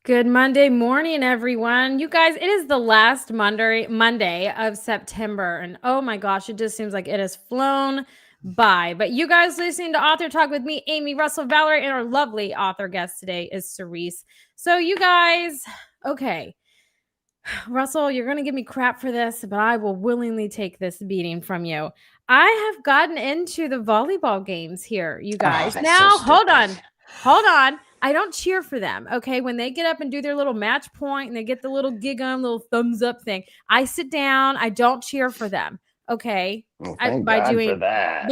Good Monday morning, everyone. You guys, it is the last Monday of September, and oh my gosh, it just seems like it has flown by. But you guys listening to Author Talk with me, Amy Russell Valerie, and our lovely author guest today is Sharissa. So you guys, okay. Russell, you're going to give me crap for this, but I will willingly take this beating from you. I have gotten into the volleyball games here, you guys. that's Now, so hold on. stupid. Hold on. I don't cheer for them. Okay. When they get up and do their little match point and they get the little gig on, little thumbs up thing, I sit down. I don't cheer for them. Okay. Well, I, thank by God for doing that.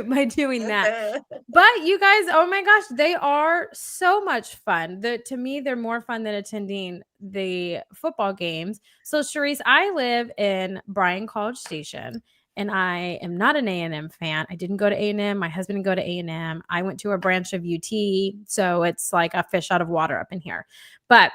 by doing that. But you guys, oh my gosh, they are so much fun. To me, they're more fun than attending the football games. So, Charisse, I live in Bryan College Station, and I am not an A&M fan. I didn't go to A&M. My husband didn't go to A&M. I went to a branch of UT, so it's like a fish out of water up in here. But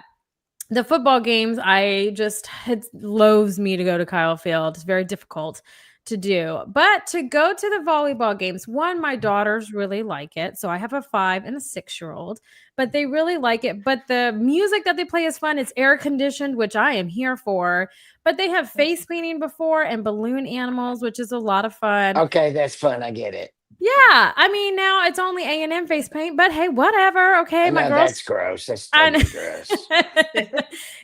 the football games, it loathes me to go to Kyle Field. It's very difficult to do. But to go to the volleyball games, one, my daughters really like it. So I have a 5 and a 6-year-old, but they really like it. But the music that they play is fun. It's air conditioned, which I am here for. But they have face painting before and balloon animals, which is a lot of fun. Okay, that's fun. I get it. Yeah, I mean, now it's only A&M face paint, but hey, whatever. Okay, my No, girls. that's gross. That's I know. totally gross.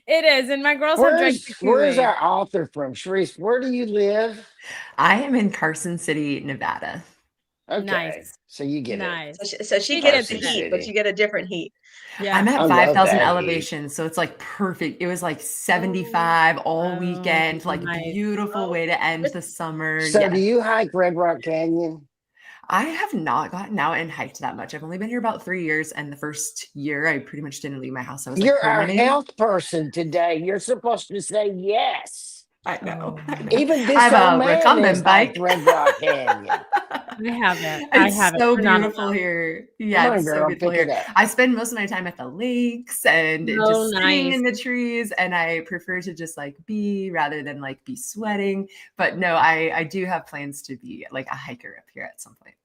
It is, and my girls have drank the Where's Kool-Aid. our author from? Sharice, where do you live? I am in Carson City, Nevada. Okay, Nice, so you get it. nice. So she She gets gets the Carson heat, it. but City. you get a different heat. Yeah, I'm I at love 5,000 that heat. elevation, so it's like perfect. It was like 75 all weekend, like nice. beautiful way to end the summer. So, do Yes. you hike Red Rock Canyon? I have not gotten out and hiked that much. I've only been here about 3 years, and the first year I pretty much didn't leave my house. I was like You're our hermiting. health person today. You're supposed to say yes. I know. Oh. I know. Even I this have old a man recumbent has hiked bike. Red Rock Canyon. I haven't. I It's haven't. so We're not beautiful alone. here. Come Yeah, on, it's so girl, beautiful pick it here. up. I spend most of my time at the lakes and Oh, just sitting nice. in the trees, and I prefer to just like be rather than like be sweating. But no, I do have plans to be like a hiker up here at some point.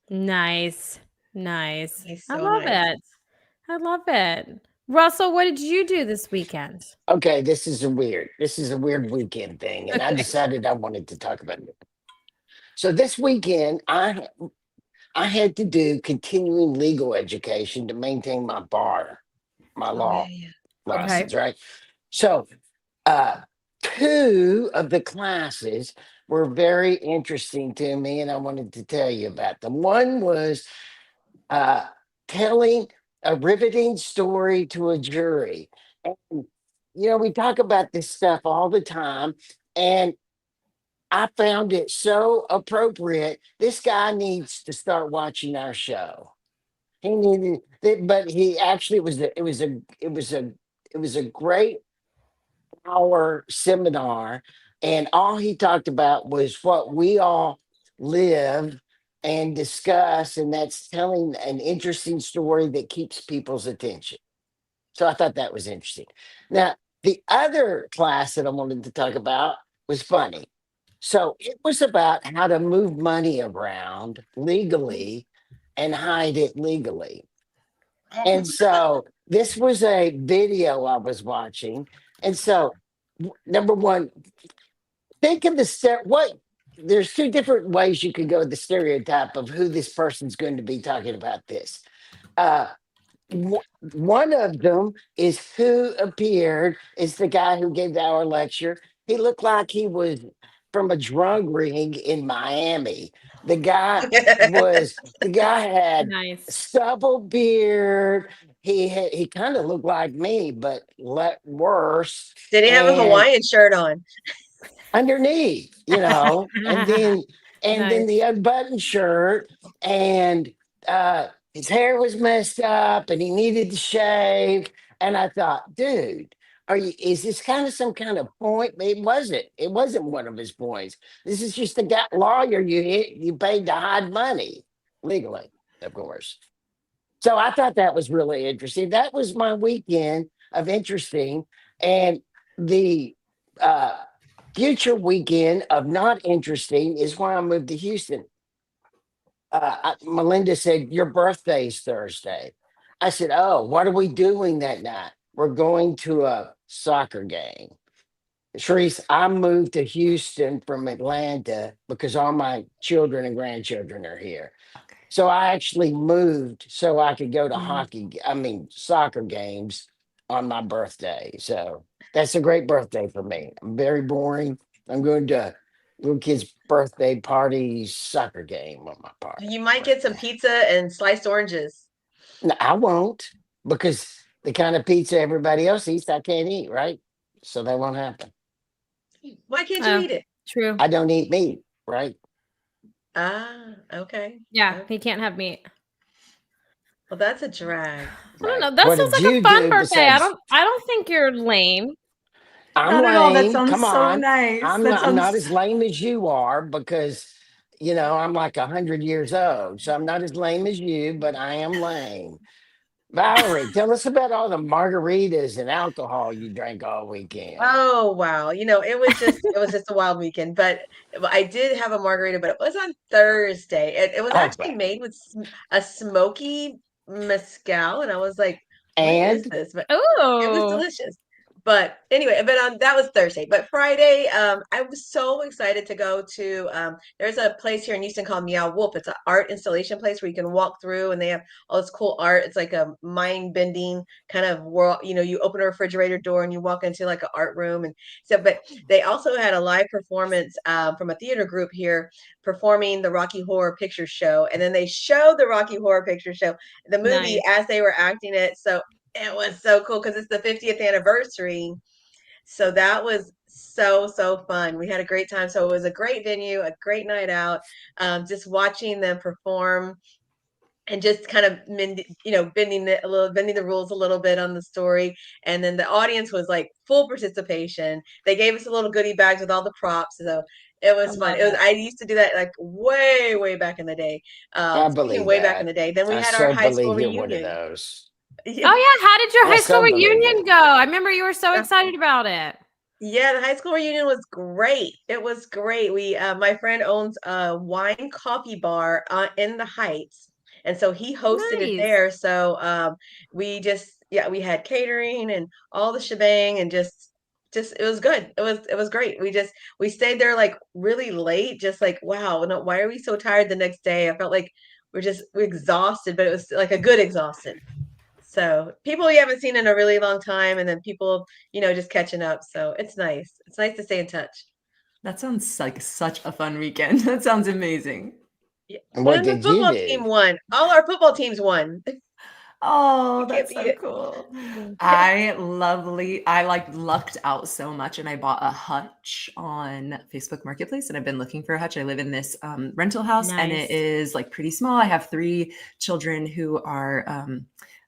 Nice, nice. He's I so love nice. it. I love it. Russell, what did you do this weekend? Okay, this is a weird weekend thing, and I Okay. decided I wanted to talk about it. So this weekend, I had to do continuing legal education to maintain my bar, my Oh yeah, law yeah. Okay. license, right? So, uh, two of the classes were very interesting to me, and I wanted to tell you about them. One was uh, telling a riveting story to a jury. And, we talk about this stuff all the time, and I found it so appropriate. This guy needs to start watching our show. He needed it, but he actually it was a great hour seminar, and all he talked about was what we all live and discuss, and that's telling an interesting story that keeps people's attention. So I thought that was interesting. Now, the other class that I wanted to talk about was funny. So it was about how to move money around legally and hide it legally. And so this was a video I was watching. And so, number one, think of what there's two different ways you could go with the stereotype of who this person's going to be talking about this. Uh, One of them is who appeared is the guy who gave the hour lecture. He looked like he was from a drug ring in Miami. The guy had Nice. stubble beard. He kind of looked like me, but worse. Did he have a And Hawaiian shirt on? underneath, and then Nice. the unbuttoned shirt, and his hair was messed up, and he needed to shave. And I thought, dude, is this kind of some kind of point? It wasn't. It wasn't one of his points. This is just a guy lawyer you paid to hide money legally, of course. So I thought that was really interesting. That was my weekend of interesting, and the uh, future weekend of not interesting is when I moved to Houston. Melinda said, "Your birthday's Thursday." I said, "Oh, what are we doing that night?" we're going to a soccer game. Sharice, I moved to Houston from Atlanta because all my children and grandchildren are here. Okay. So I actually moved so I could go to Mhm. soccer games on my birthday. So that's a great birthday for me. I'm very boring. I'm going to little kid's birthday party soccer game on my You might get some birthday. pizza and sliced oranges. No, I won't because the kind of pizza everybody else eats, I can't eat, right? So that won't happen. Why can't you Oh, eat it? true. I don't eat meat, right? Ah, okay. Yeah, Okay. he can't have meat. Well, that's a drag. I don't Right. know. That What sounds did like a you fun do birthday. I besides don't. I don't think you're lame. I'm Not at all. That lame? Come sounds so on. nice. That I'm not sounds as lame as you are because I'm like 100 years old. So I'm not as lame as you, but I am lame. Valerie, tell us about all the margaritas and alcohol you drank all weekend. Oh wow. It was just a wild weekend, but I did have a margarita, but it was on Thursday. It was actually Okay. made with a smoky mezcal, and I was like, what is And this? But it was Oh, delicious. But anyway, but that was Thursday. But Friday, I was so excited to go to. There's a place here in Houston called Meow Wolf. It's an art installation place where you can walk through, and they have all this cool art. It's like a mind bending kind of world. You open a refrigerator door and you walk into like an art room, and so. But they also had a live performance from a theater group here performing the Rocky Horror Picture Show, and then they showed the Rocky Horror Picture Show, the movie, nice. as they were acting it. So it was so cool because it's the 50th anniversary. So that was so, so fun. We had a great time. So it was a great venue, a great night out. Just watching them perform and just kind of bending the rules a little bit on the story. And then the audience was like full participation. They gave us a little goodie bags with all the props. So it I was fun. love It was it. I used to do that like way, way back in the day. I Speaking of believe way back in that. the day, then we I had our so high school believe you're one of reunion. those. Yeah. Oh yeah, how did your I high school so believe reunion it. go? I remember you were so excited about it. Yeah, the high school reunion was great. It was great. My friend owns a wine coffee bar in the Heights, and so he hosted it Nice. there. So yeah, we had catering and all the shebang, and just it was good. It was great. We stayed there like really late, just like wow, no, why are we so tired the next day? I felt like we're exhausted, but it was like a good exhausted. So people you haven't seen in a really long time, and then people, just catching up. So it's nice. It's nice to stay in touch. that sounds like such a fun weekend. That sounds amazing. Yeah. And Well, what and the did you football do? team won. All our football teams won. Oh, You can't that's beat so it. cool. Mhm. I like lucked out so much and I bought a hutch on Facebook Marketplace and I've been looking for a hutch. I live in this rental house and it Nice. is like pretty small. I have 3 children who are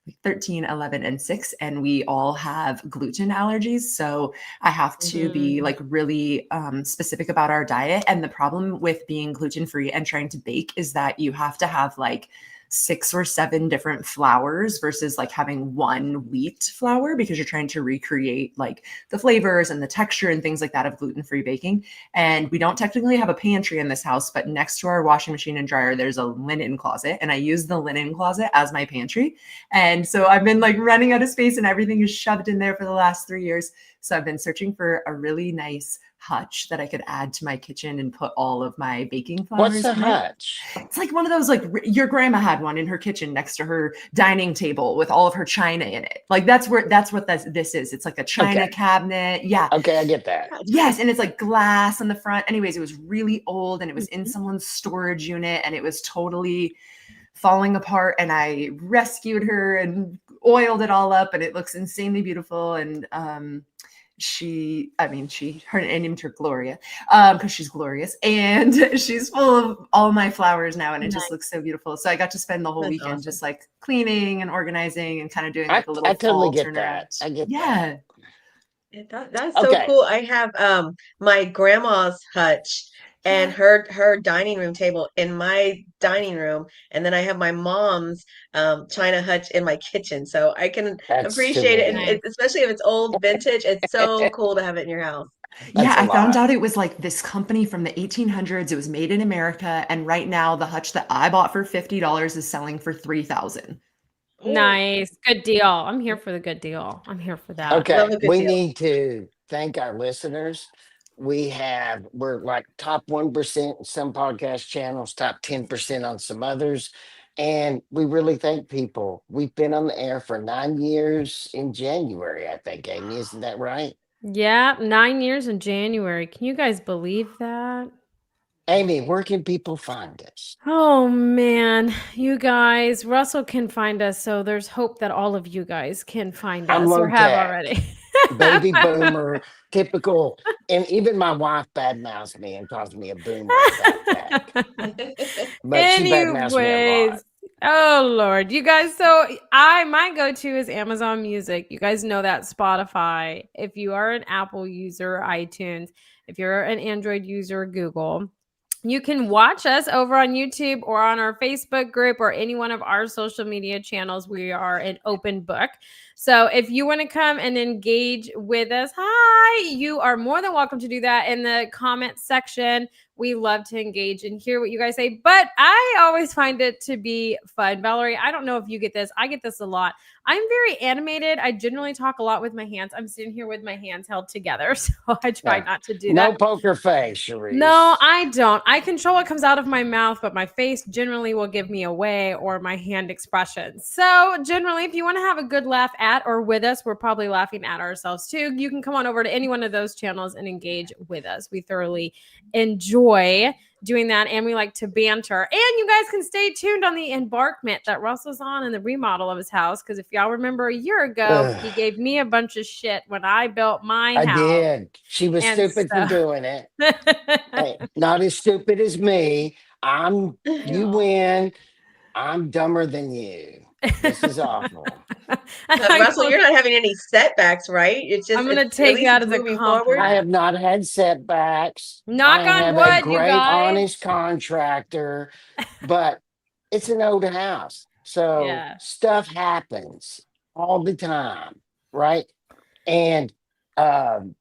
like 13, 11, and 6, and we all have gluten allergies. So I have to be Mhm. like really specific about our diet. And the problem with being gluten free and trying to bake is that you have to have like 6 or 7 different flours versus like having one wheat flour because you're trying to recreate like the flavors and the texture and things like that of gluten-free baking. And we don't technically have a pantry in this house, but next to our washing machine and dryer, there's a linen closet. And I use the linen closet as my pantry. And so I've been like running out of space and everything is shoved in there for the last 3 years. So I've been searching for a really nice hutch that I could add to my kitchen and put all of my baking What's flours a in it. hutch? It's like one of those, like your grandma had one in her kitchen next to her dining table with all of her china in it. Like that's what this is. It's like a china Okay. cabinet. Yeah. Okay, I get that. Yes. And it's like glass on the front. Anyways, it was really old and it was in Mhm. someone's storage unit and it was totally falling apart. And I rescued her and oiled it all up and it looks insanely beautiful. And her I named her Gloria because she's glorious and she's full of all my flowers now and it just Nice. looks so beautiful. So I got to spend the whole That's weekend awesome. just like cleaning and organizing and kind of doing I, like a little I totally fall get that. turnaround. I get that. Yeah. Yeah, that's so Okay. cool. I have my grandma's hutch and Yeah. her dining room table in my dining room, and then I have my mom's china hutch in my kitchen. So I can That's too appreciate it, and Nice. many. especially if it's old vintage, it's so cool to have it in your house. Yeah, That's a I found lot. out it was like this company from the 1800s. It was made in America and right now the hutch that I bought for $50 is selling for 3,000. Nice. Good deal. I'm here for the good deal. I'm here for that. Okay, Love a good we deal. need to thank our listeners. We're like top 1% in some podcast channels, top 10% on some others. And we really thank people. We've been on the air for 9 years in January, I think, Amy. Isn't that right? Yeah, 9 years in January. Can you guys believe that? Amy, where can people find us? Oh man, you guys, Russell can find us, so there's hope that all of you guys can find I'm us or low have tech, already. baby boomer, typical. And even my wife badmouths me and calls me a boomer and fat tech. But she badmouths me a lot. Anyways, oh Lord, you guys. So my go-to is Amazon Music. You guys know that. Spotify. If you are an Apple user, iTunes. If you're an Android user, Google. You can watch us over on YouTube or on our Facebook group or any one of our social media channels. We are an open book. So if you want to come and engage with us, hi, you are more than welcome to do that in the comment section. We love to engage and hear what you guys say, but I always find it to be fun. Valerie, I don't know if you get this. I get this a lot. I'm very animated. I generally talk a lot with my hands. I'm sitting here with my hands held together, so I try Yeah. not to do No that. poker face, Sharisse. No, I don't. I control what comes out of my mouth, but my face generally will give me away or my hand expressions. So, generally, if you want to have a good laugh at or with us, we're probably laughing at ourselves too. You can come on over to any one of those channels and engage with us. We thoroughly enjoy doing that, and we like to banter. And you guys can stay tuned on the embarkment that Russell's on in the remodel of his house, because if y'all remember a year ago, he gave me a bunch of shit when I built my I house. did. She was And stupid for so- doing it. Hey, not as stupid as me. You win. I'm dumber than you. This is awful. Russell, you're not having any setbacks, right? It's just I'm gonna at take least that it's as a moving compliment. forward. I have not had setbacks. Knock I on have wood, a you great, guys. honest contractor, but it's an old house. So Yeah. stuff happens all the time, right? And um,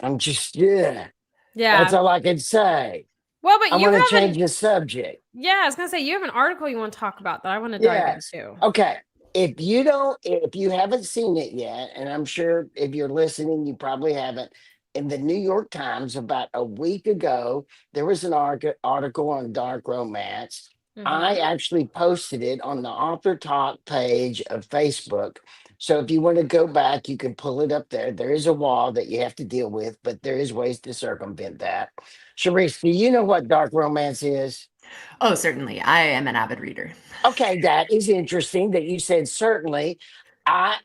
I'm just, yeah, that's Yeah. all I can say. Well, but I you want to have change the subject. yeah, I was gonna say you have an article you want to talk about that I want to dive Yes. into. Okay. If you haven't seen it yet, and I'm sure if you're listening, you probably haven't. In the New York Times about a week ago, there was an article on dark romance. I Mhm. actually posted it on the author talk page of Facebook. So if you want to go back, you can pull it up there. There is a wall that you have to deal with, but there is ways to circumvent that. Sharice, do you know what dark romance is? Oh, certainly. I am an avid reader. Okay, that is interesting that you said certainly. I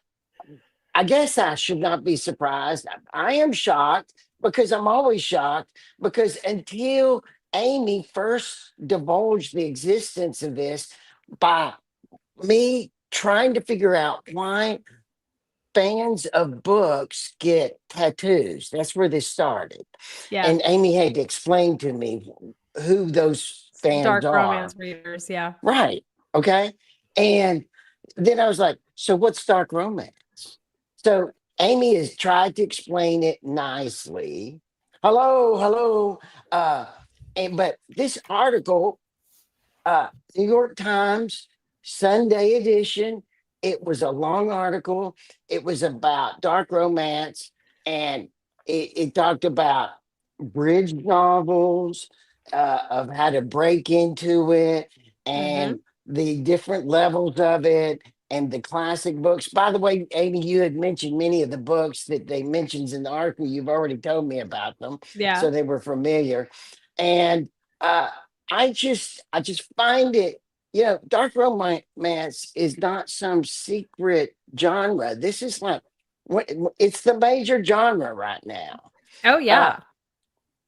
I guess I should not be surprised. I am shocked because I'm always shocked because until Amy first divulged the existence of this by me trying to figure out why fans of books get tattoos. That's where this started. Yeah. And Amy had to explain to me who those fans Dark are. romance readers, yeah. Right. Okay. And then I was like, so what's dark romance? So Amy has tried to explain it nicely. Hello, hello. But this article, New York Times, Sunday edition, it was a long article. It was about dark romance, and it talked about bridge novels, of how to break into it, and Mhm. the different levels of it, and the classic books. By the way, Amy, you had mentioned many of the books that they mentions in the article. You've already told me about them, Yeah. so they were familiar. And uh, I just find it, dark romance is not some secret genre. This is like it's the major genre right now. Oh Uh, yeah.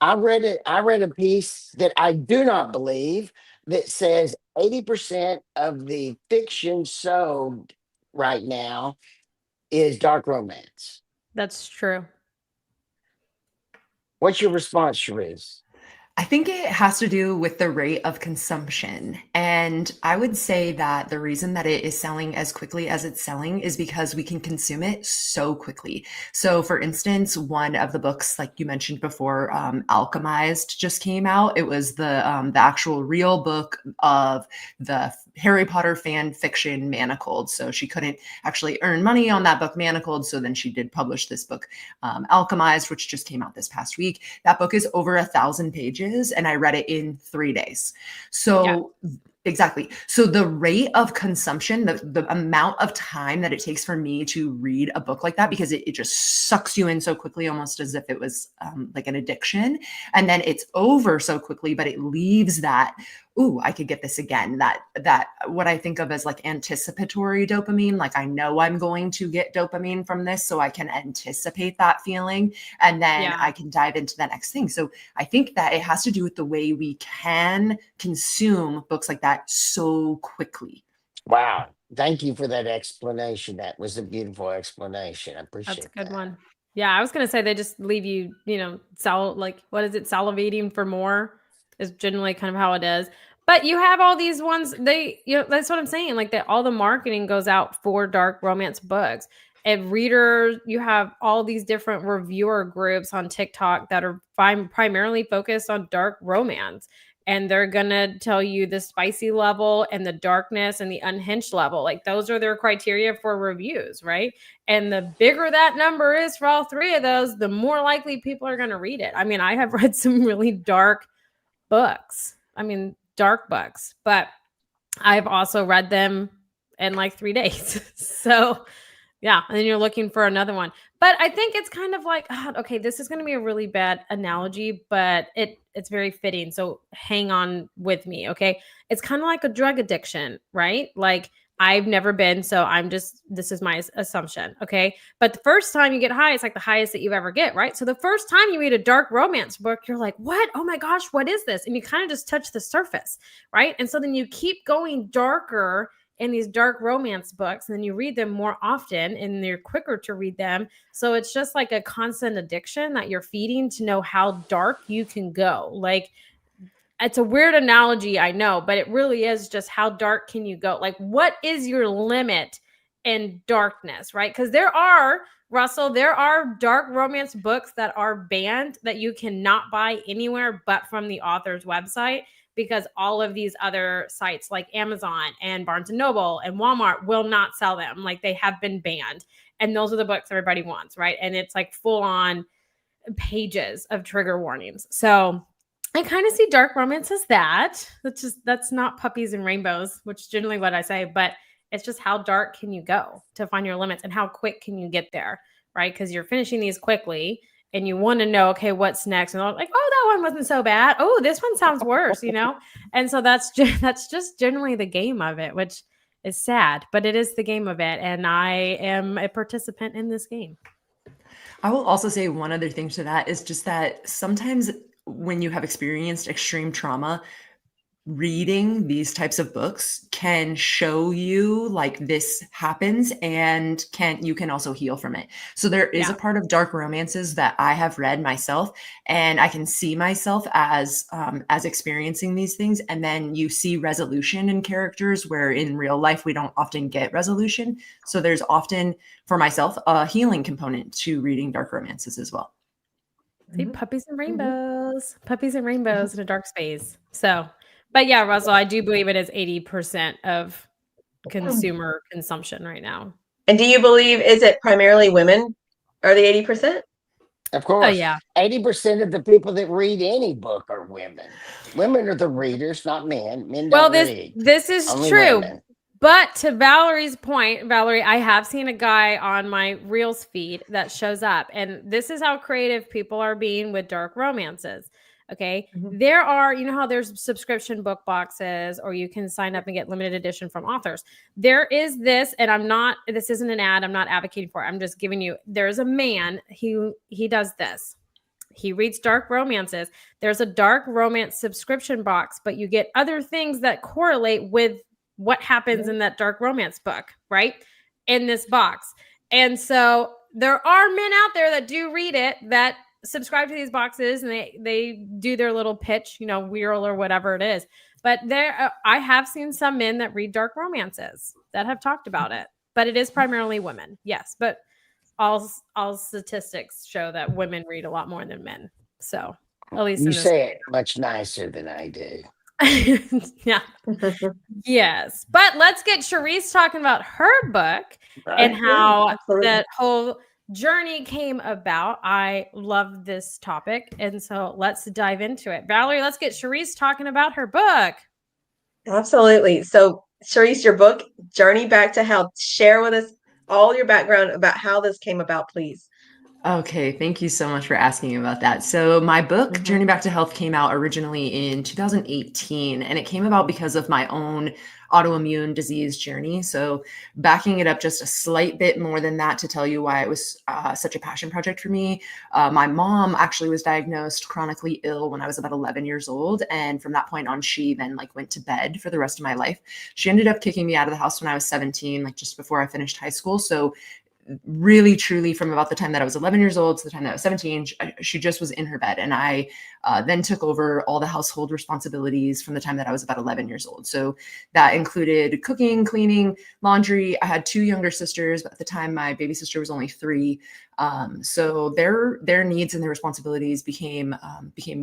I read a piece that I do not believe that says 80% of the fiction sold right now is dark romance. That's true. What's your response, Sharice? I think it has to do with the rate of consumption. And I would say that the reason that it is selling as quickly as it's selling is because we can consume it so quickly. So, for instance, one of the books, like you mentioned before, Alchemized just came out. It was the actual real book of the Harry Potter fan fiction, Manacled. So she couldn't actually earn money on that book, Manacled. So then she did publish this book, Alchemized, which just came out this past week. That book is over 1,000 pages, and I read it in 3 days. So exactly. So the rate of consumption, the amount of time that it takes for me to read a book like that, because it just sucks you in so quickly, almost as if it was like an addiction. And then it's over so quickly, but it leaves that, ooh, I could get this again. That what I think of as like anticipatory dopamine. Like I know I'm going to get dopamine from this, so I can anticipate that feeling. And then I can dive into the next thing. So I think that it has to do with the way we can consume books like that so quickly. Wow. Thank you for that explanation. That was a beautiful explanation. I appreciate That's a good that. one. Yeah, I was going to say they just leave you, what is it? Salivating for more is generally kind of how it is. But you have all these ones, that's what I'm saying. Like all the marketing goes out for dark romance books. And readers, you have all these different reviewer groups on TikTok that are primarily focused on dark romance. And they're going to tell you the spicy level and the darkness and the unhinged level. Like those are their criteria for reviews, right? And the bigger that number is for all three of those, the more likely people are going to read it. I mean, I have read some really dark books. Dark books, but I've also read them in like 3 days. So yeah. And then you're looking for another one. But I think it's kind of like, okay, this is going to be a really bad analogy, but it's very fitting. So hang on with me. Okay. It's kind of like a drug addiction, right? Like I've never been, so this is my assumption. Okay. But the first time you get high, it's like the highest that you ever get, right? So the first time you read a dark romance book, you're like, what? Oh my gosh, what is this? And you kind of just touch the surface, right? And so then you keep going darker in these dark romance books, and then you read them more often and they're quicker to read them. So it's just like a constant addiction that you're feeding to know how dark you can go. Like it's a weird analogy, I know, but it really is just how dark can you go? Like what is your limit in darkness, right? Because there are dark romance books that are banned that you cannot buy anywhere but from the author's website, because all of these other sites like Amazon and Barnes and Noble and Walmart will not sell them. Like they have been banned. And those are the books everybody wants, right? And it's like full on pages of trigger warnings. So I kind of see dark romance as that. That's not puppies and rainbows, which is generally what I say, but it's just how dark can you go to find your limits and how quick can you get there, right? Because you're finishing these quickly and you want to know, okay, what's next? And they're like, oh, that one wasn't so bad. Oh, this one sounds worse, And so that's just generally the game of it, which is sad, but it is the game of it. And I am a participant in this game. I will also say one other thing to that is just that sometimes when you have experienced extreme trauma, reading these types of books can show you like this happens and you can also heal from it. So there is a part of dark romances that I have read myself, and I can see myself as experiencing these things. And then you see resolution in characters where in real life we don't often get resolution. So there's often, for myself, a healing component to reading dark romances as well. See, puppies and rainbows, in a dark space. So, but yeah, Russell, I do believe it is 80% of consumer consumption right now. And do you believe, is it primarily women are the 80%? Of course. Oh, yeah. 80% of the people that read any book are women. Women are the readers, not men. Men don't read. This is Only true. women. But to Valerie's point, Valerie, I have seen a guy on my Reels feed that shows up. And this is how creative people are being with dark romances. Okay. Mm-hmm. There are, how there's subscription book boxes, or you can sign up and get limited edition from authors. There is this, and this isn't an ad. I'm not advocating for it. I'm just giving you, there's a man he does this. He reads dark romances. There's a dark romance subscription box, but you get other things that correlate with what happens in that dark romance book, right? In this box. And so there are men out there that do read it, that subscribe to these boxes, and they do their little pitch, wheel or whatever it is. But I have seen some men that read dark romances that have talked about it, but it is primarily women. Yes. But all statistics show that women read a lot more than men. So at least you say it much nicer than I do. Yeah. Yes. But let's get Sharisse talking about her book and Right. how Absolutely. that whole journey came about. I love this topic. And so let's dive into it. Valerie, let's get Sharisse talking about her book. Absolutely. So, Charisse, your book, Journey Back to Health, share with us all your background about how this came about, please. Okay, thank you so much for asking about that. So, my book, Mhm. Journey Back to Health, came out originally in 2018, and it came about because of my own autoimmune disease journey. So, backing it up just a slight bit more than that to tell you why it was such a passion project for me. My mom actually was diagnosed chronically ill when I was about 11 years old, and from that point on, she then like went to bed for the rest of my life. She ended up kicking me out of the house when I was 17, like just before I finished high school. So really truly from about the time that I was 11 years old to the time that I was 17, she just was in her bed. And I then took over all the household responsibilities from the time that I was about 11 years old. So that included cooking, cleaning, laundry. I had 2 younger sisters, but at the time my baby sister was only 3. So their needs and their responsibilities became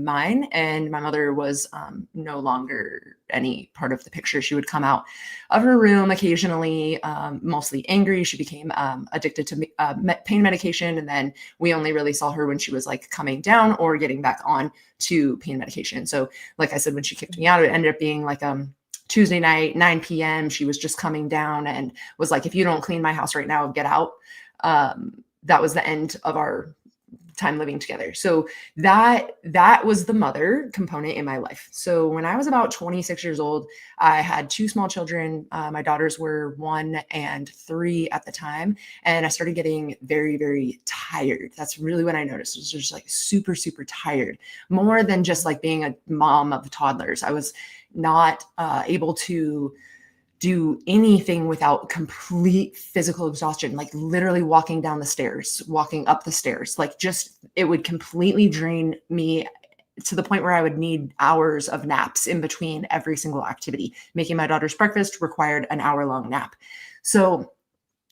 mine, and my mother was no longer any part of the picture. She would come out of her room occasionally, mostly angry. She became addicted to pain medication, and then we only really saw her when she was like coming down or getting back on to pain medication. So, like I said, when she kicked me out, it ended up being like Tuesday night, 9 p.m. She was just coming down and was like, "If you don't clean my house right now, get out." That was the end of our time living together. So that was the mother component in my life. So when I was about 26 years old, I had 2 small children. My daughters were 1 and 3 at the time, and I started getting very, very tired. That's really when I noticed. It was just like super, super tired, more than just like being a mom of toddlers. I was not able to do anything without complete physical exhaustion, like literally walking down the stairs, walking up the stairs, like just, it would completely drain me to the point where I would need hours of naps in between every single activity. Making my daughter's breakfast required an hour-long nap. So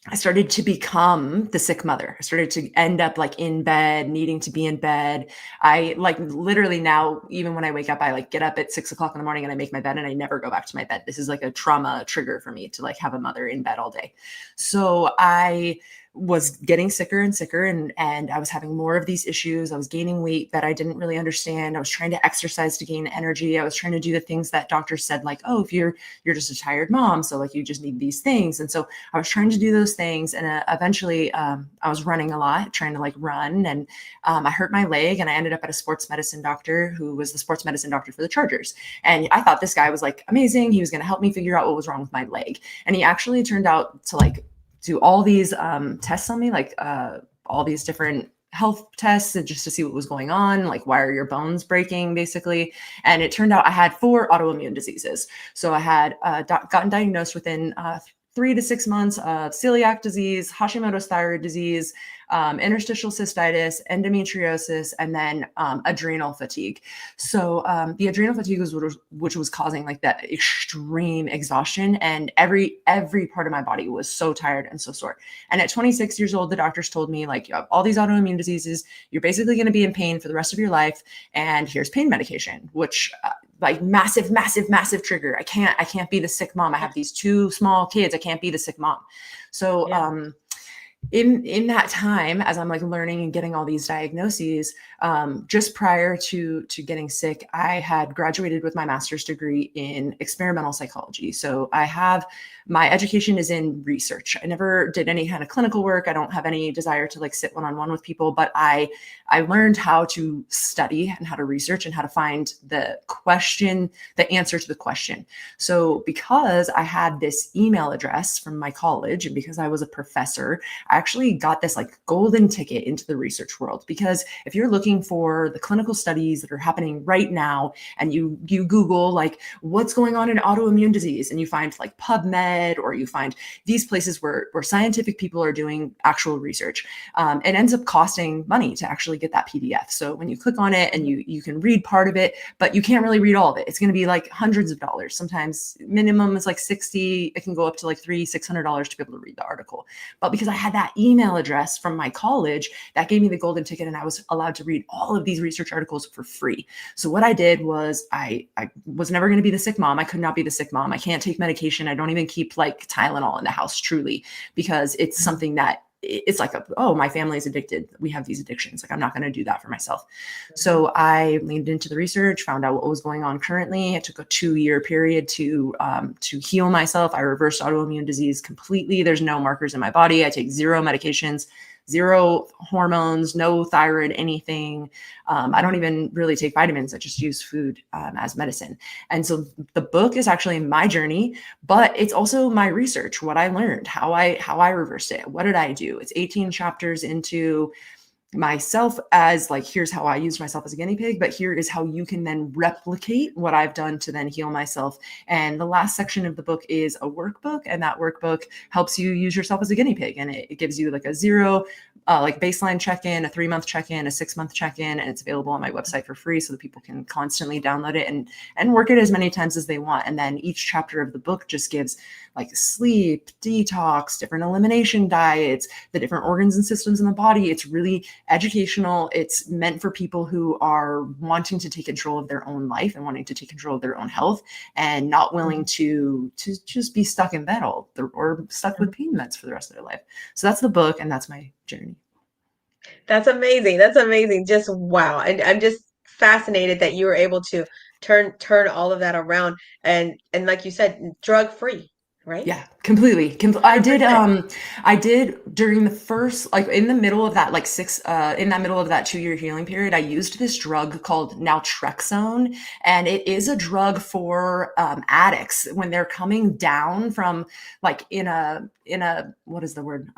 I started to become the sick mother. I started to end up like in bed, needing to be in bed. I like literally now, even when I wake up, I like get up at 6 o'clock in the morning and I make my bed and I never go back to my bed. This is like a trauma trigger for me to like have a mother in bed all day. So I was getting sicker and sicker, and I was having more of these issues. I was gaining weight that I didn't really understand. I was trying to exercise to gain energy. I was trying to do the things that doctors said, like, oh, if you're just a tired mom, so like you just need these things. And so I was trying to do those things, and eventually I was running a lot, trying to like run, and I hurt my leg, and I ended up at a sports medicine doctor who was the sports medicine doctor for the Chargers. And I thought this guy was like amazing. He was going to help me figure out what was wrong with my leg. And he actually turned out to like do all these tests on me, like all these different health tests, and just to see what was going on, like why are your bones breaking, basically. And it turned out I had 4 autoimmune diseases. So I had gotten diagnosed within 3 to 6 months of celiac disease, Hashimoto's thyroid disease, interstitial cystitis, endometriosis, and then adrenal fatigue. So the adrenal fatigue was which was causing like that extreme exhaustion, and every part of my body was so tired and so sore. And at 26 years old, the doctors told me, like, you have all these autoimmune diseases, you're basically going to be in pain for the rest of your life, and here's pain medication, which like massive trigger. I can't be the sick mom. I have these 2 small kids. I can't be the sick mom. So in that time, as I'm like learning and getting all these diagnoses, just prior to getting sick, I had graduated with my master's degree in experimental psychology. So I have, my education is in research. I never did any kind of clinical work. I don't have any desire to like sit one-on-one with people, but I learned how to study and how to research and how to find the answer to the question. So because I had this email address from my college, and because I was a professor, I actually got this like golden ticket into the research world. Because if you're looking for the clinical studies that are happening right now, and you Google like what's going on in autoimmune disease, and you find like PubMed, or you find these places where scientific people are doing actual research, it ends up costing money to actually get that PDF. So when you click on it and you can read part of it, but you can't really read all of it. It's going to be like hundreds of dollars. Sometimes minimum is like $60. It can go up to like $300-$600 to be able to read the article. But because I had that that email address from my college that gave me the golden ticket, and I was allowed to read all of these research articles for free. So what I did was I was never going to be the sick mom. I could not be the sick mom. I can't take medication. I don't even keep like Tylenol in the house, truly, because it's something that it's like, oh, my family is addicted. We have these addictions. Like, I'm not going to do that for myself. So I leaned into the research, found out what was going on currently. It took a 2-year period to heal myself. I reversed autoimmune disease completely. There's no markers in my body. I take 0 medications, 0 hormones, no thyroid, anything. I don't even really take vitamins. I just use food as medicine. And so the book is actually my journey, but it's also my research, what I learned, how I reversed it. What did I do? It's 18 chapters into myself as like, here's how I used myself as a guinea pig, but here is how you can then replicate what I've done to then heal myself. And the last section of the book is a workbook, and that workbook helps you use yourself as a guinea pig. And it gives you like a 0, like baseline check-in, a 3-month check-in, a 6-month check-in, and it's available on my website for free so that people can constantly download it and work it as many times as they want. And then each chapter of the book just gives like sleep, detox, different elimination diets, the different organs and systems in the body. It's really educational. It's meant for people who are wanting to take control of their own life and wanting to take control of their own health and not willing to just be stuck in bed or stuck with pain meds for the rest of their life. So that's the book, and that's my journey. That's amazing. That's amazing. Just wow. And I'm just fascinated that you were able to turn all of that around and like you said, drug free, right? Yeah, completely. I did during the first, like in the middle of that, like in that middle of that 2-year healing period, I used this drug called Naltrexone. And it is a drug for addicts when they're coming down from like in a, what is the word?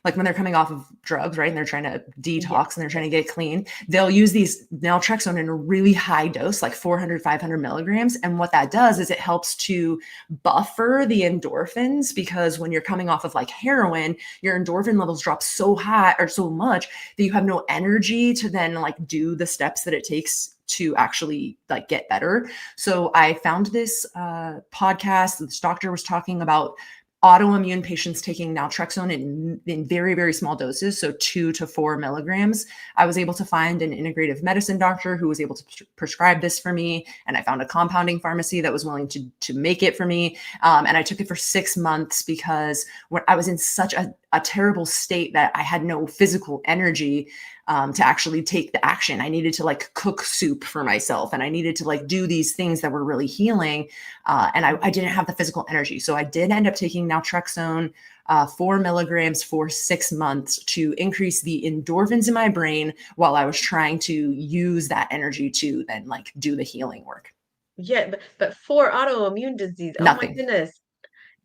Like when they're coming off of drugs, right? And they're trying to detox and they're trying to get clean. They'll use these naltrexone in a really high dose, like 400, 500 milligrams. And what that does is it helps to buffer the endorphins, because when you're coming off of like heroin, your endorphin levels drop so high or so much that you have no energy to then like do the steps that it takes to actually like get better. So I found this podcast. This doctor was talking about autoimmune patients taking naltrexone in very, very small doses, so 2 to 4 milligrams. I was able to find an integrative medicine doctor who was able to prescribe this for me, and I found a compounding pharmacy that was willing to make it for me. And I took it for 6 months because when I was in such a terrible state that I had no physical energy to actually take the action. I needed to like cook soup for myself, and I needed to like do these things that were really healing. And I didn't have the physical energy. So I did end up taking naltrexone 4 milligrams for 6 months to increase the endorphins in my brain while I was trying to use that energy to then like do the healing work. Yeah, but for autoimmune disease, oh my Nothing. goodness.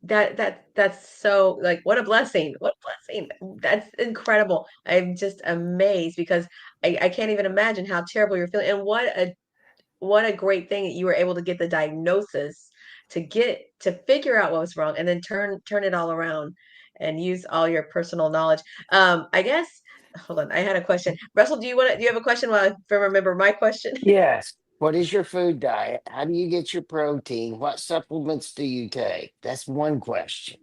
That's so like what a blessing. What a blessing. That's incredible. I'm just amazed because I can't even imagine how terrible you're feeling. And what a great thing that you were able to get the diagnosis to figure out what was wrong and then turn it all around and use all your personal knowledge. I guess hold on, I had a question. Russell, do you have a question while I remember my question? Yes. What is your food diet? How do you get your protein? What supplements do you take? That's one question.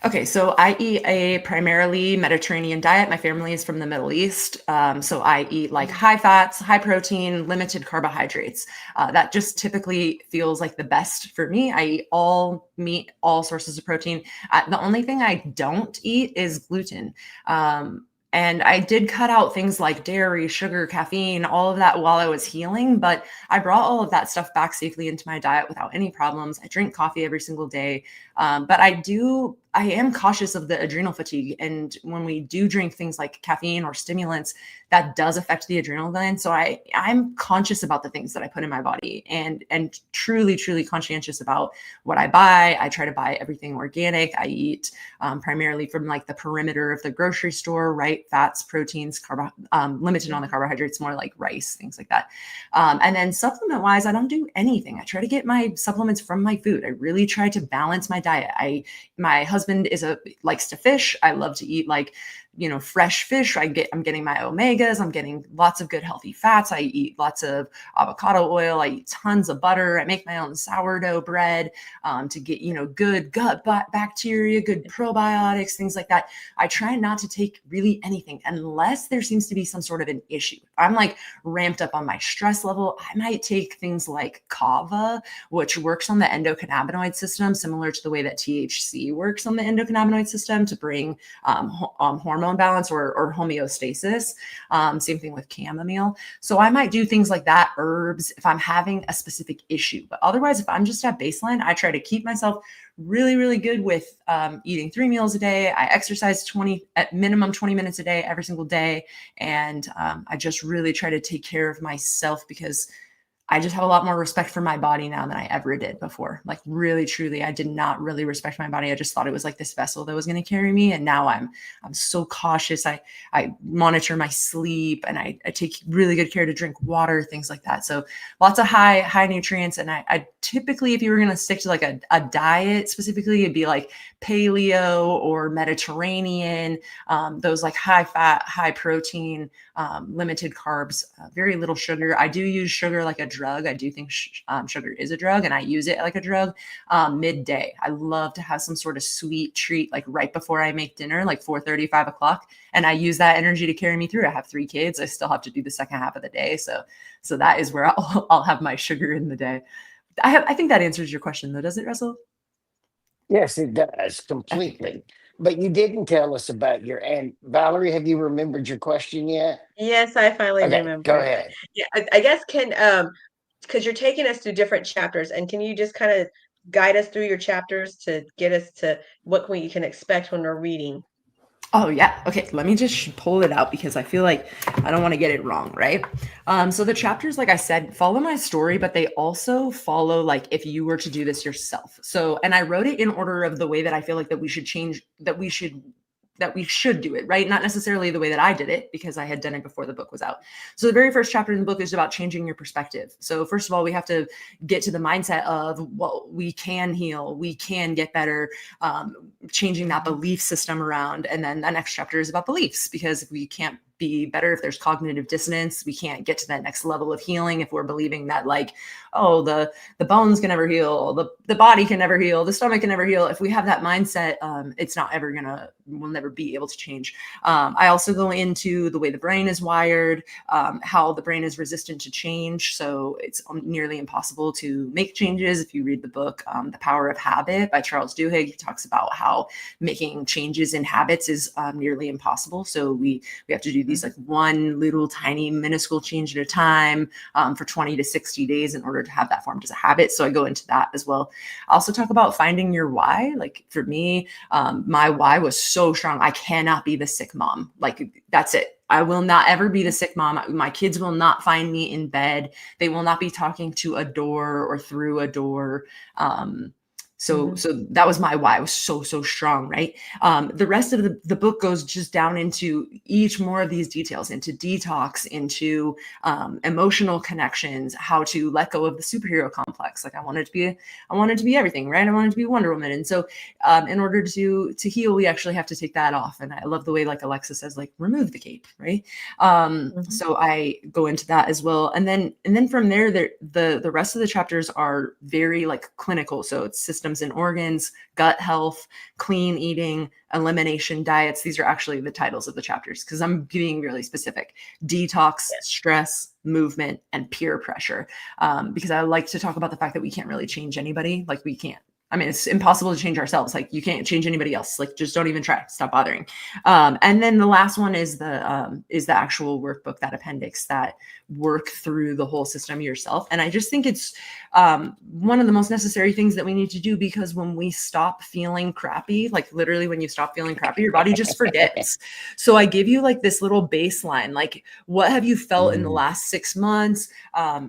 Okay, so I eat a primarily Mediterranean diet. My family is from the Middle East. So I eat like high fats, high protein, limited carbohydrates. That just typically feels like the best for me. I eat all meat, all sources of protein. The only thing I don't eat is gluten. And I did cut out things like dairy, sugar, caffeine, all of that while I was healing, but I brought all of that stuff back safely into my diet without any problems. I drink coffee every single day. But I am cautious of the adrenal fatigue. And when we do drink things like caffeine or stimulants, that does affect the adrenal gland. So I'm conscious about the things that I put in my body and truly, truly conscientious about what I buy. I try to buy everything organic. I eat primarily from like the perimeter of the grocery store, right? Fats, proteins, limited on the carbohydrates, more like rice, things like that. And then supplement wise, I don't do anything. I try to get my supplements from my food. I really try to balance my diet. My husband likes to fish. I love to eat like fresh fish. I'm getting my omegas. I'm getting lots of good healthy fats. I eat lots of avocado oil. I eat tons of butter. I make my own sourdough bread to get, good gut bacteria, good probiotics, things like that. I try not to take really anything unless there seems to be some sort of an issue. If I'm like ramped up on my stress level, I might take things like kava, which works on the endocannabinoid system, similar to the way that THC works on the endocannabinoid system to bring hormone balance or homeostasis. Same thing with chamomile. So I might do things like that, herbs, if I'm having a specific issue. But otherwise, if I'm just at baseline, I try to keep myself really, really good with eating 3 meals a day. I exercise at minimum 20 minutes a day, every single day. And I just really try to take care of myself because I just have a lot more respect for my body now than I ever did before. Like really, truly, I did not really respect my body. I just thought it was like this vessel that was going to carry me. And now I'm so cautious. I monitor my sleep and I take really good care to drink water, things like that. So lots of high nutrients. And I typically, if you were going to stick to like a diet specifically, it'd be like paleo or Mediterranean, those like high fat, high protein, limited carbs, very little sugar. I do use sugar like a drug. I do think sugar is a drug and I use it like a drug midday. I love to have some sort of sweet treat like right before I make dinner, like 4:30, 5 o'clock. And I use that energy to carry me through. I have 3 kids. I still have to do the second half of the day. So that is where I'll have my sugar in the day. I think that answers your question though, does it, Russell? Yes, it does completely. Okay. But you didn't tell us about your and Valerie. Have you remembered your question yet? Yes, I finally Okay, go remembered. ahead. Yeah, I guess because you're taking us through different chapters, and can you just kind of guide us through your chapters to get us to what we can expect when we're reading? Oh yeah. Okay. Let me just pull it out because I feel like I don't want to get it wrong. Right. So the chapters, like I said, follow my story, but they also follow like if you were to do this yourself. So, and I wrote it in order of the way that I feel like that we should change, that we should do it, right? Not necessarily the way that I did it because I had done it before the book was out. So the very first chapter in the book is about changing your perspective. So first of all, we have to get to the mindset of, well, we can heal, we can get better, changing that belief system around. And then the next chapter is about beliefs, because if we can't be better, if there's cognitive dissonance, we can't get to that next level of healing if we're believing that like, oh, the bones can never heal, the body can never heal, the stomach can never heal. If we have that mindset, it's not ever we'll never be able to change. I also go into the way the brain is wired, how the brain is resistant to change. So it's nearly impossible to make changes. If you read the book, The Power of Habit by Charles Duhigg, he talks about how making changes in habits is nearly impossible. So we have to do these like one little tiny minuscule change at a time for 20 to 60 days in order to have that formed as a habit. So I go into that as well. I also talk about finding your why. Like for me, my why was so strong. I cannot be the sick mom. Like that's it. I will not ever be the sick mom. My kids will not find me in bed. They will not be talking to a door or through a door. So that was my why. It was so strong, right? The rest of the book goes just down into each more of these details, into detox, into emotional connections, how to let go of the superhero complex. Like I wanted to be everything, right? I wanted to be Wonder Woman. And so in order to heal, we actually have to take that off. And I love the way like Alexa says, like remove the cape, right? So I go into that as well. And then from there, the rest of the chapters are very like clinical. So it's systems and organs, gut health, clean eating, elimination diets. These are actually the titles of the chapters because I'm being really specific. Detox, stress, movement, and peer pressure. Because I like to talk about the fact that we can't really change anybody. Like we can't. I mean, it's impossible to change ourselves. Like you can't change anybody else. Like just don't even try. Stop bothering. And then the last one is the actual workbook, that appendix that work through the whole system yourself. And I just think it's one of the most necessary things that we need to do, because when we stop feeling crappy, like literally when you stop feeling crappy, your body just forgets. So I give you like this little baseline, like what have you felt in the last 6 months?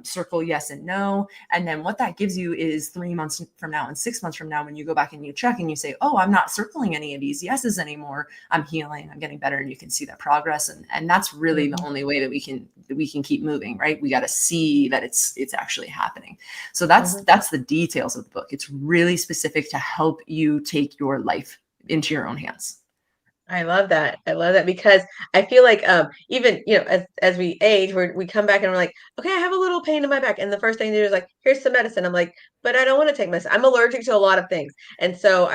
Circle yes and no. And then what that gives you is 3 months from now and 6 months from now, when you go back and you check and you say, oh, I'm not circling any of these yeses anymore. I'm healing, I'm getting better. And you can see that progress. And that's really the only way that we can keep moving, right? We got to see that it's actually happening. So that's the details of the book. It's really specific to help you take your life into your own hands. I love that. I love that because I feel like even as we age, we come back and we're like, okay, I have a little pain in my back, and the first thing they do is like, here's some medicine. I'm like, but I don't want to take medicine. I'm allergic to a lot of things, and so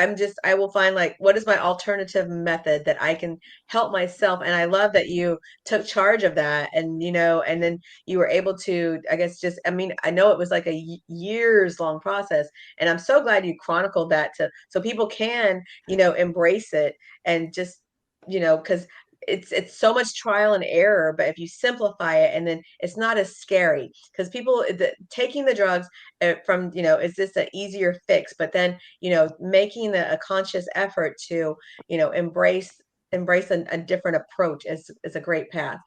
I will find like, what is my alternative method that I can help myself? And I love that you took charge of that, and and then you were able to, I guess, just I mean, I know it was like a years long process, and I'm so glad you chronicled that to so people can embrace it and just because it's so much trial and error, but if you simplify it and then it's not as scary because people taking the drugs from is this an easier fix, but then making a conscious effort to embrace a different approach is a great path.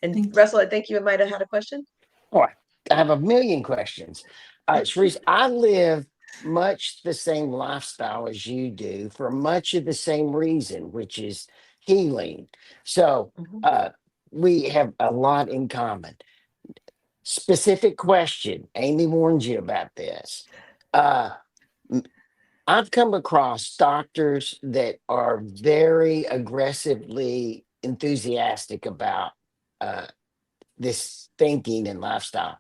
And Thank you. Russell, I think you might have had a question. Oh, I have a million questions. Sharice, I live much the same lifestyle as you do for much of the same reason, which is healing. So Mhm. uh, we have a lot in common. Specific question. Amy warned you about this. Uh, m- I've come across doctors that are very aggressively enthusiastic about uh, this thinking and lifestyle.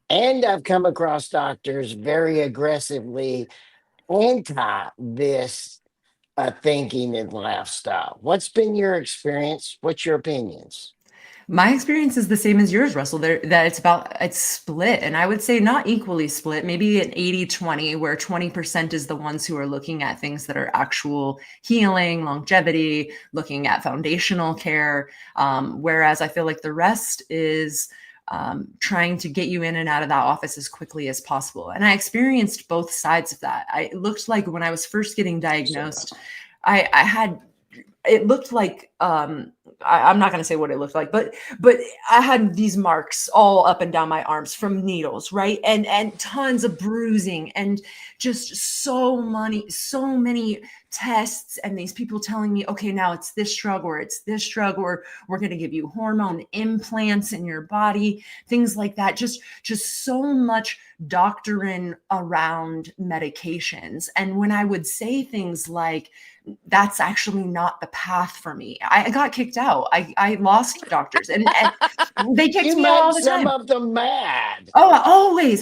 And I've come across doctors very aggressively anti this thinking and lifestyle. What's been your experience? What's your opinions? My experience is the same as yours, Russell, there that it's split. And I would say not equally split, maybe an 80-20, where 20% is the ones who are looking at things that are actual healing, longevity, looking at foundational care. Whereas I feel like the rest is trying to get you in and out of that office as quickly as possible. And I experienced both sides of that. It looked like when I was first getting diagnosed, I had it looked like I'm not going to say what it looked like, but I had these marks all up and down my arms from needles, right? And tons of bruising and just so many tests, and these people telling me, okay, now it's this drug or it's this drug, or we're going to give you hormone implants in your body, things like that. Just so much doctrine around medications. And when I would say things like, that's actually not the path for me, I got kicked out. I lost doctors, and they kicked You me out made all the some time. of them mad. Oh,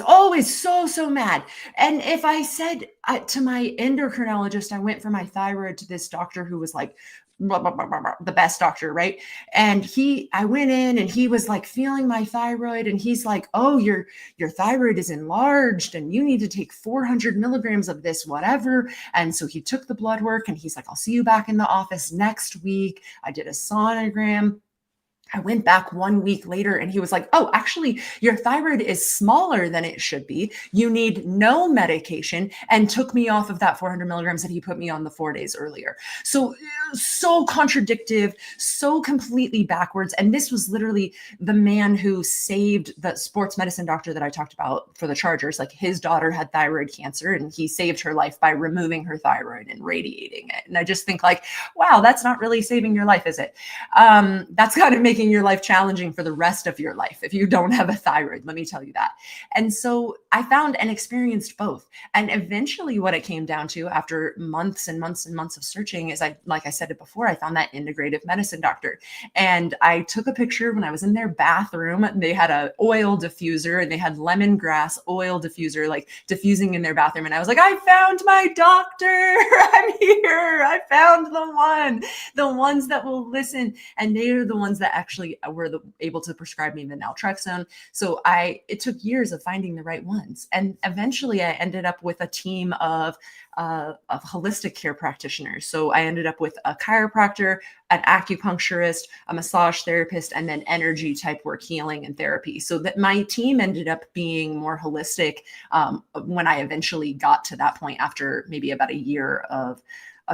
always so mad. And if I said to my endocrinologist, I went for my thyroid to this doctor who was like, blah, blah, blah, blah, blah, the best doctor, right? And I went in and he was like feeling my thyroid, and he's like, oh, your thyroid is enlarged and you need to take 400 milligrams of this, whatever. And so he took the blood work and he's like, I'll see you back in the office next week. I did a sonogram. I went back 1 week later and he was like, oh, actually, your thyroid is smaller than it should be. You need no medication, and took me off of that 400 milligrams that he put me on the 4 days earlier. So contradictive, so completely backwards. And this was literally the man who saved the sports medicine doctor that I talked about for the Chargers. Like, his daughter had thyroid cancer and he saved her life by removing her thyroid and radiating it. And I just think like, wow, that's not really saving your life, is it? That's kind of making your life challenging for the rest of your life if you don't have a thyroid, let me tell you that. And so I found and experienced both. And eventually what it came down to after months and months and months of searching is, like I said it before, I found that integrative medicine doctor. And I took a picture when I was in their bathroom. They had an oil diffuser and they had lemongrass oil diffuser, like diffusing in their bathroom. And I was like, I found my doctor. I'm here. I found the ones that will listen. And they are the ones that actually were able to prescribe me the Naltrexone. So it took years of finding the right ones. And eventually I ended up with a team of holistic care practitioners. So I ended up with a chiropractor, an acupuncturist, a massage therapist, and then energy type work, healing and therapy. So that my team ended up being more holistic when I eventually got to that point after maybe about a year of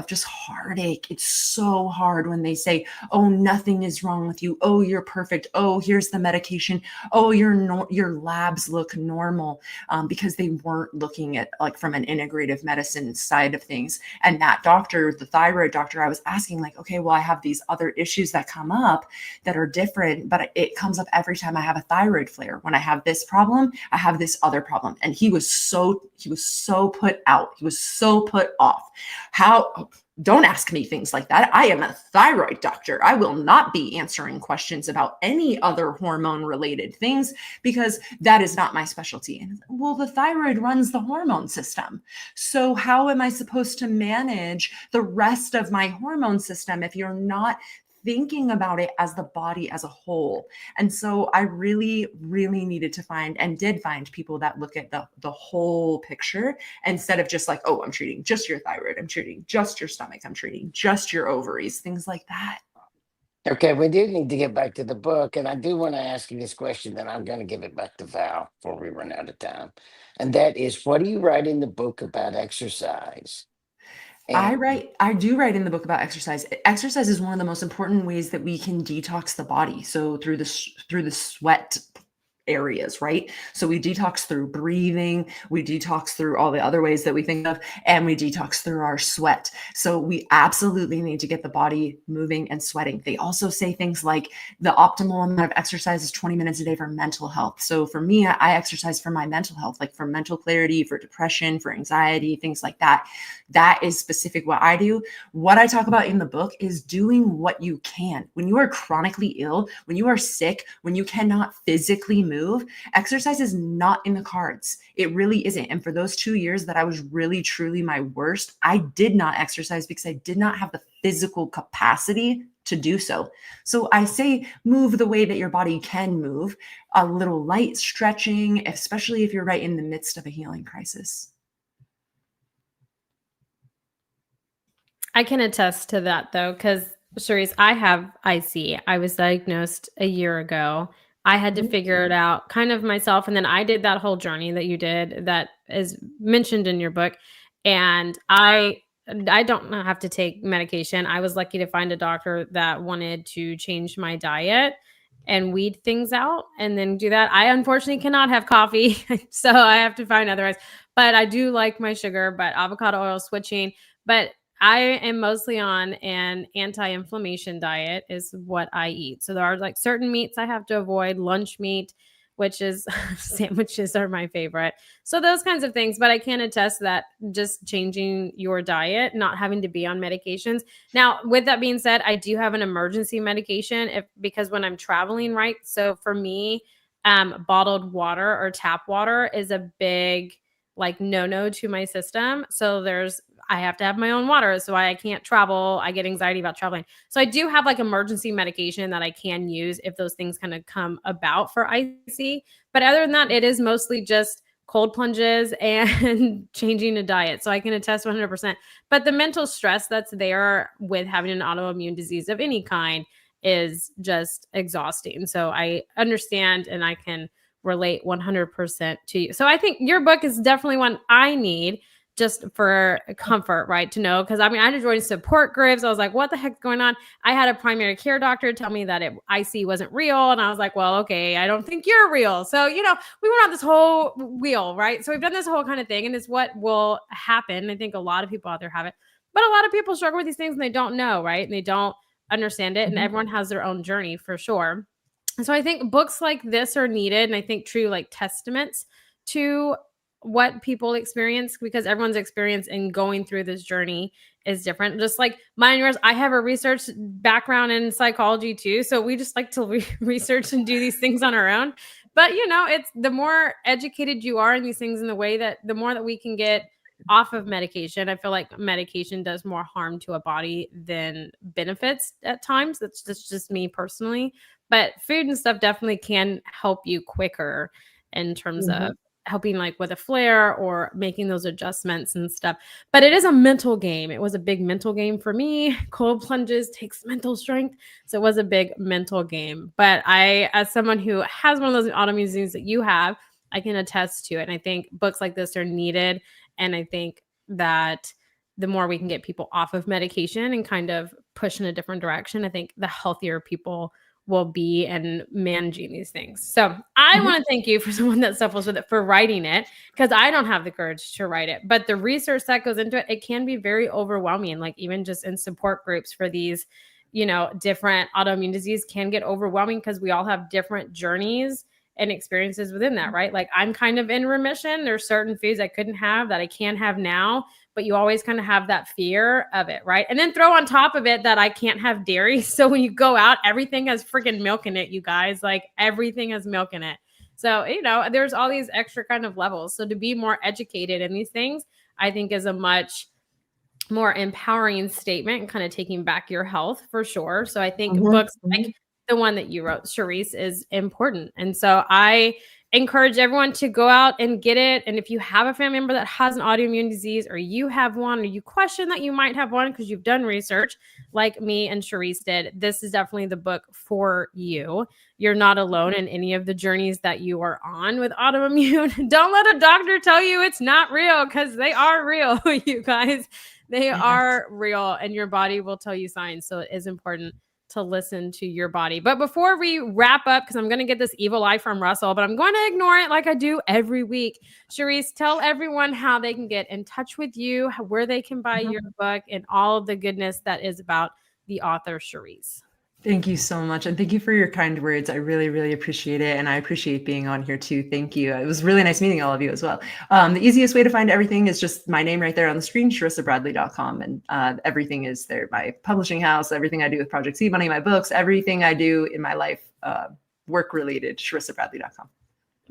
just heartache. It's so hard when they say, oh, nothing is wrong with you. Oh, you're perfect. Oh, here's the medication. Oh, your labs look normal, because they weren't looking at like from an integrative medicine side of things. And that doctor, the thyroid doctor, I was asking like, okay, well, I have these other issues that come up that are different, but it comes up every time I have a thyroid flare. When I have this problem, I have this other problem. And he was so put out. He was so put off. don't ask me things like that. I am a thyroid doctor. I will not be answering questions about any other hormone related things because that is not my specialty. And well, the thyroid runs the hormone system. So how am I supposed to manage the rest of my hormone system if you're not thinking about it as the body as a whole? And so I really, really needed to find and did find people that look at the whole picture instead of just like, oh, I'm treating just your thyroid. I'm treating just your stomach. I'm treating just your ovaries, things like that. Okay, we do need to get back to the book. And I do want to ask you this question, then I'm going to give it back to Val before we run out of time. And that is, what do you write in the book about exercise? I do write in the book about exercise. Exercise is one of the most important ways that we can detox the body. So through the sweat areas, right? So we detox through breathing, we detox through all the other ways that we think of, and we detox through our sweat. So we absolutely need to get the body moving and sweating. They also say things like the optimal amount of exercise is 20 minutes a day for mental health. So for me, I exercise for my mental health, like for mental clarity, for depression, for anxiety, things like that. That is specific what I do. What I talk about in the book is doing what you can. When you are chronically ill, when you are sick, when you cannot physically move, exercise is not in the cards. It really isn't. And for those 2 years that I was really, truly my worst, I did not exercise because I did not have the physical capacity to do so. So I say move the way that your body can move, a little light stretching, especially if you're right in the midst of a healing crisis. I can attest to that though, because Sharissa, I have IC. I was diagnosed a year ago. I had to figure it out kind of myself. And then I did that whole journey that you did that is mentioned in your book. And I don't have to take medication. I was lucky to find a doctor that wanted to change my diet and weed things out and then do that. I unfortunately cannot have coffee, so I have to find otherwise. But I do like my sugar, but avocado oil switching. But I am mostly on an anti-inflammation diet is what I eat. So there are like certain meats I have to avoid, lunch meat, which is sandwiches are my favorite. So those kinds of things. But I can attest that just changing your diet, not having to be on medications. Now, with that being said, I do have an emergency medication because when I'm traveling, right? So for me, bottled water or tap water is a big like no to my system. So I have to have my own water. So I can't travel. I get anxiety about traveling. So I do have like emergency medication that I can use if those things kind of come about for IC. But other than that, it is mostly just cold plunges and changing a diet. So I can attest 100%. But the mental stress that's there with having an autoimmune disease of any kind is just exhausting. So I understand and I can relate 100% to you. So I think your book is definitely one I need just for comfort, right? To know, because I mean, I had to join support groups. I was like, what the heck's going on? I had a primary care doctor tell me that IC wasn't real. And I was like, well, okay, I don't think you're real. So, we went on this whole wheel, right? So we've done this whole kind of thing and it's what will happen. I think a lot of people out there have it, but a lot of people struggle with these things and they don't know, right? And they don't understand it. And everyone has their own journey for sure. And so I think books like this are needed. And I think true like testaments to what people experience, because everyone's experience in going through this journey is different. Just like mine and yours, I have a research background in psychology too. So we just like to research and do these things on our own. But, it's the more educated you are in these things in the way that the more that we can get off of medication. I feel like medication does more harm to a body than benefits at times. That's just me personally. But food and stuff definitely can help you quicker in terms of helping like with a flare or making those adjustments and stuff. But it is a mental game. It was a big mental game for me. Cold plunges takes mental strength. So it was a big mental game. But I, as someone who has one of those autoimmune diseases that you have, I can attest to it. And I think books like this are needed. And I think that the more we can get people off of medication and kind of push in a different direction, I think the healthier people will be and managing these things. So I want to thank you for someone that suffers with it for writing it, because I don't have the courage to write it. But the research that goes into it, it can be very overwhelming. Like even just in support groups for these, different autoimmune disease can get overwhelming because we all have different journeys and experiences within that, right? Like I'm kind of in remission. There's certain foods I couldn't have that I can have now, but you always kind of have that fear of it, right? And then throw on top of it that I can't have dairy. So when you go out, everything has freaking milk in it, you guys. Like everything has milk in it. So, you know, there's all these extra kind of levels. So to be more educated in these things, I think is a much more empowering statement and kind of taking back your health for sure. So I think books like the one that you wrote, Charisse, is important. And so I encourage everyone to go out and get it. And if you have a family member that has an autoimmune disease, or you have one, or you question that you might have one because you've done research like me and Charisse did, this is definitely the book for you. You're not alone in any of the journeys that you are on with autoimmune. Don't let a doctor tell you it's not real, because they are real, you guys. They are real, and your body will tell you signs. So it is important to listen to your body. But before we wrap up, because I'm going to get this evil eye from Russell, but I'm going to ignore it like I do every week. Charisse, tell everyone how they can get in touch with you, where they can buy your book, and all of the goodness that is about the author, Charisse. Thank you so much. And thank you for your kind words. I really, really appreciate it. And I appreciate being on here too. Thank you. It was really nice meeting all of you as well. The easiest way to find everything is just my name right there on the screen, SharissaBradley.com. And everything is there. My publishing house, everything I do with Project Seed Money, my books, everything I do in my life, work related, SharissaBradley.com.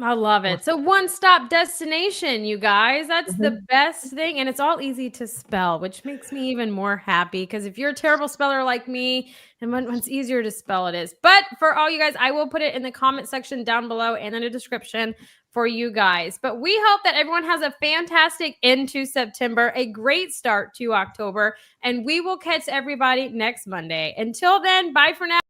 I love it. So one-stop destination, you guys. That's the best thing. And it's all easy to spell, which makes me even more happy, because if you're a terrible speller like me, and once easier to spell it is. But for all you guys, I will put it in the comment section down below and in the description for you guys. But we hope that everyone has a fantastic end to September, a great start to October, and we will catch everybody next Monday. Until then, bye for now.